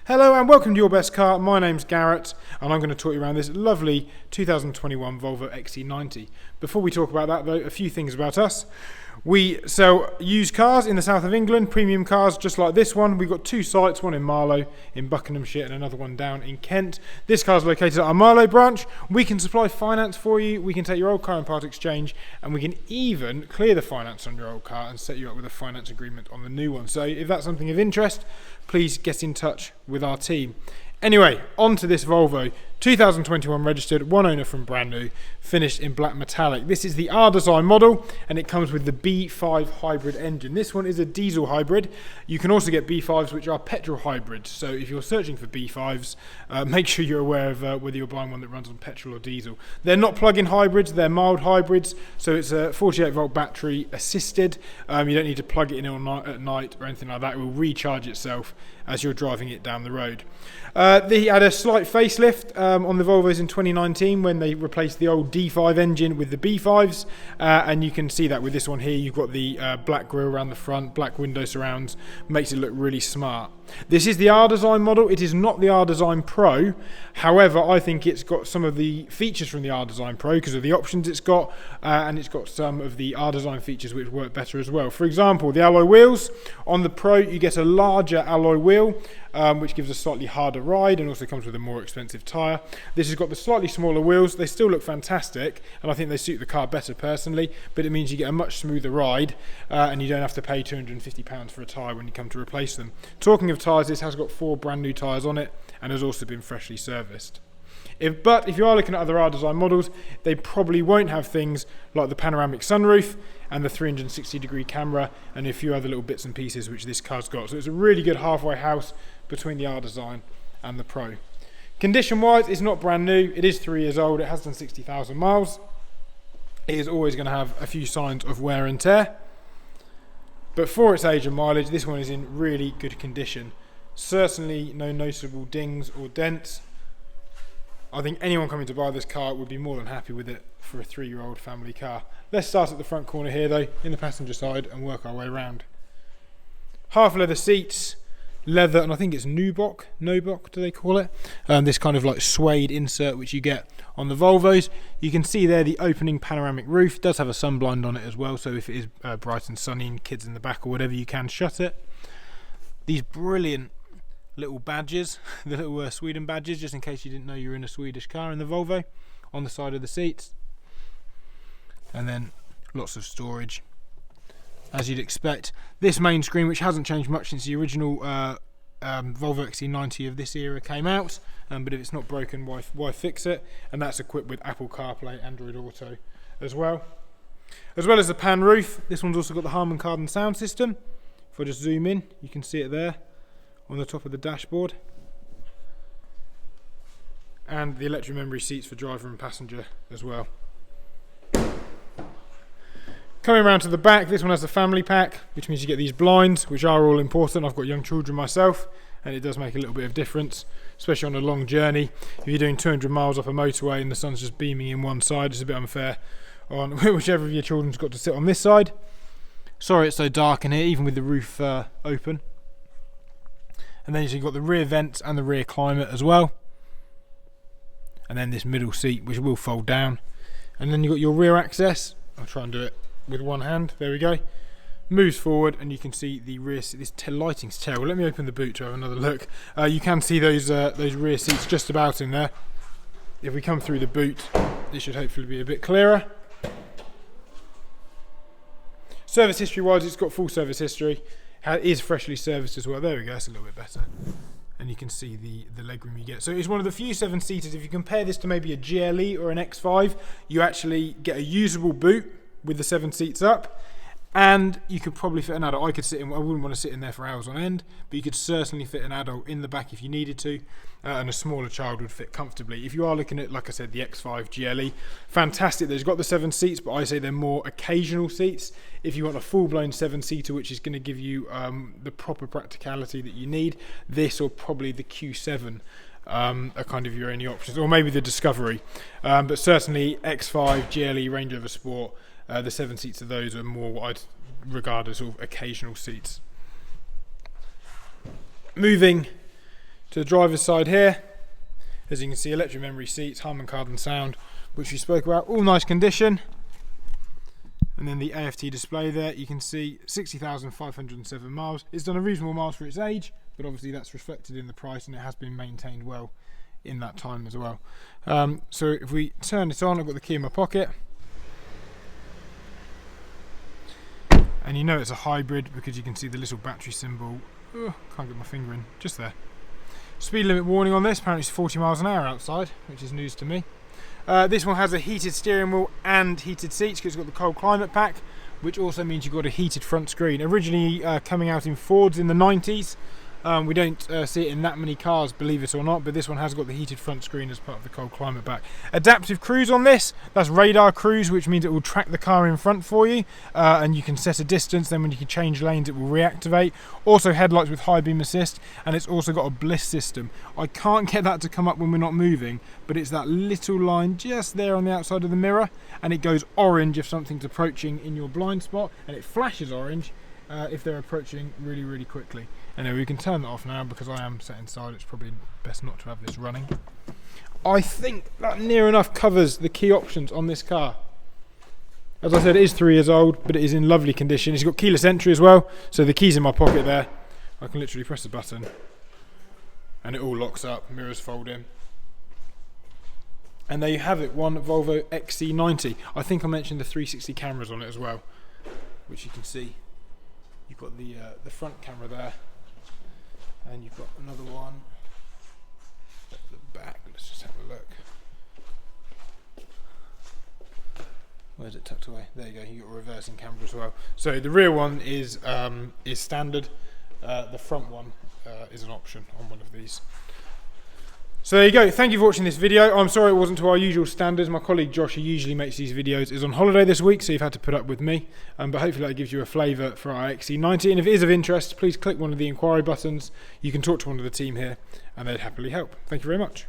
Hello and welcome to Your Best Car. My name's Garrett and I'm going to talk you around this lovely 2021 Volvo XC90. Before we talk about that though, a few things about us. We sell used cars in the south of England, premium cars just like this one. We've got two sites, one in Marlow in Buckinghamshire and another one down in Kent. This car is located at our Marlow branch. We can supply finance for you, we can take your old car in part exchange, and we can even clear the finance on your old car and set you up with a finance agreement on the new one. So if that's something of interest, please get in touch with our team. Anyway, on to this Volvo. 2021 registered, one owner from brand new, finished in black metallic. This is the R design model and it comes with the B5 hybrid engine. This one is a diesel hybrid. You can also get B5s which are petrol hybrids. So if you're searching for B5s, make sure you're aware of whether you're buying one that runs on petrol or diesel. They're not plug-in hybrids, they're mild hybrids. So it's a 48 volt battery assisted. You don't need to plug it in at night or anything like that. It will recharge itself as you're driving it down the road. They had a slight facelift on the Volvos in 2019 when they replaced the old D5 engine with the B5s, and you can see that with this one here. You've got the black grille around the front, black window surrounds, makes it look really smart. This is the R design model. It is not the R design Pro. However, I think it's got some of the features from the R design Pro because of the options it's got, and it's got some of the R design features which work better as well. For example, the alloy wheels. On the Pro, you get a larger alloy wheel, which gives a slightly harder ride and also comes with a more expensive tyre. This has got the slightly smaller wheels. They still look fantastic and I think they suit the car better personally, but it means you get a much smoother ride and you don't have to pay £250 for a tyre when you come to replace them. Talking of tyres, this has got 4 brand new tyres on it and has also been freshly serviced. But if you are looking at other R design models, they probably won't have things like the panoramic sunroof and the 360 degree camera and a few other little bits and pieces which this car's got. So it's a really good halfway house between the R design and the Pro. Condition wise, it's not brand new. It is 3 years old. It has done 60,000 miles. It is always going to have a few signs of wear and tear. But for its age and mileage, this one is in really good condition. Certainly no noticeable dings or dents. I think anyone coming to buy this car would be more than happy with it for a 3-year-old family car. Let's start at the front corner here though, in the passenger side, and work our way around. Half leather seats, leather, and I think it's Nubuck do they call it? This kind of like suede insert which you get on the Volvos. You can see there the opening panoramic roof. It does have a sunblind on it as well, so if it is bright and sunny and kids in the back or whatever, you can shut it. These brilliant little badges, the little Sweden badges, just in case you didn't know you were in a Swedish car in the Volvo, on the side of the seats. And then lots of storage, as you'd expect. This main screen, which hasn't changed much since the original Volvo XC90 of this era came out, but if it's not broken, why fix it? And that's equipped with Apple CarPlay, Android Auto as well. As well as the pan roof, this one's also got the Harman Kardon sound system. If I just zoom in, you can see it there on the top of the dashboard, and the electric memory seats for driver and passenger as well. Coming around to the back, this one has the family pack, which means you get these blinds, which are all important. I've got young children myself and it does make a little bit of difference, especially on a long journey. If you're doing 200 miles up a motorway and the sun's just beaming in one side, it's a bit unfair on whichever of your children's got to sit on this side. Sorry it's so dark in here, even with the roof open. And then you've got the rear vents and the rear climate as well. And then this middle seat, which will fold down. And then you've got your rear access. I'll try and do it with one hand. There we go. Moves forward and you can see the rear seat. This lighting's terrible. Let me open the boot to have another look. You can see those rear seats just about in there. If we come through the boot, it should hopefully be a bit clearer. Service history wise, it's got full service history. It is freshly serviced as well. There we go, that's a little bit better. And you can see the legroom you get. So it's one of the few 7-seaters. If you compare this to maybe a GLE or an X5, you actually get a usable boot with the 7 seats up, and you could probably fit an adult. I wouldn't want to sit in there for hours on end, but you could certainly fit an adult in the back if you needed to, and a smaller child would fit comfortably. If you are looking at, like I said, the X5 GLE, fantastic. They've got the 7 seats, but I say they're more occasional seats. If you want a full-blown 7-seater, which is going to give you the proper practicality that you need, this or probably the Q7 are kind of your only options, or maybe the Discovery. But certainly X5, GLE, Range Rover Sport, the 7 seats of those are more what I'd regard as sort of occasional seats. Moving To the driver's side here, as you can see, electric memory seats, Harman Kardon sound, which we spoke about, all nice condition. And then the AFT display there, you can see 60,507 miles. It's done a reasonable miles for its age, but obviously that's reflected in the price, and it has been maintained well in that time as well. So if we turn it on, I've got the key in my pocket. And you know it's a hybrid because you can see the little battery symbol. Oh, can't get my finger in, just there. Speed limit warning on this, apparently it's 40 miles an hour outside, which is news to me. This one has a heated steering wheel and heated seats because it's got the cold climate pack, which also means you've got a heated front screen. Originally coming out in Fords in the 90s. We don't see it in that many cars, believe it or not, but this one has got the heated front screen as part of the cold climate pack. Adaptive cruise on this, that's radar cruise, which means it will track the car in front for you, and you can set a distance, then when you can change lanes it will reactivate. Also headlights with high beam assist, and it's also got a bliss system. I can't get that to come up when we're not moving, but it's that little line just there on the outside of the mirror, and it goes orange if something's approaching in your blind spot, and it flashes orange if they're approaching really, really quickly. Anyway, we can turn that off now because I am sat inside. It's probably best not to have this running. I think that near enough covers the key options on this car. As I said, it is 3 years old, but it is in lovely condition. It's got keyless entry as well, so the key's in my pocket there. I can literally press the button and it all locks up, mirrors fold in. And there you have it, one Volvo XC90. I think I mentioned the 360 cameras on it as well, which you can see. You've got the front camera there, and you've got another one at the back. Let's just have a look. Where's it tucked away? There you go. You've got a reversing camera as well. So the rear one is standard. The front one is an option on one of these. So there you go. Thank you for watching this video. I'm sorry it wasn't to our usual standards. My colleague Josh, who usually makes these videos, is on holiday this week, so you've had to put up with me. But hopefully that gives you a flavour for our XC90. And if it is of interest, please click one of the inquiry buttons. You can talk to one of the team here, and they'd happily help. Thank you very much.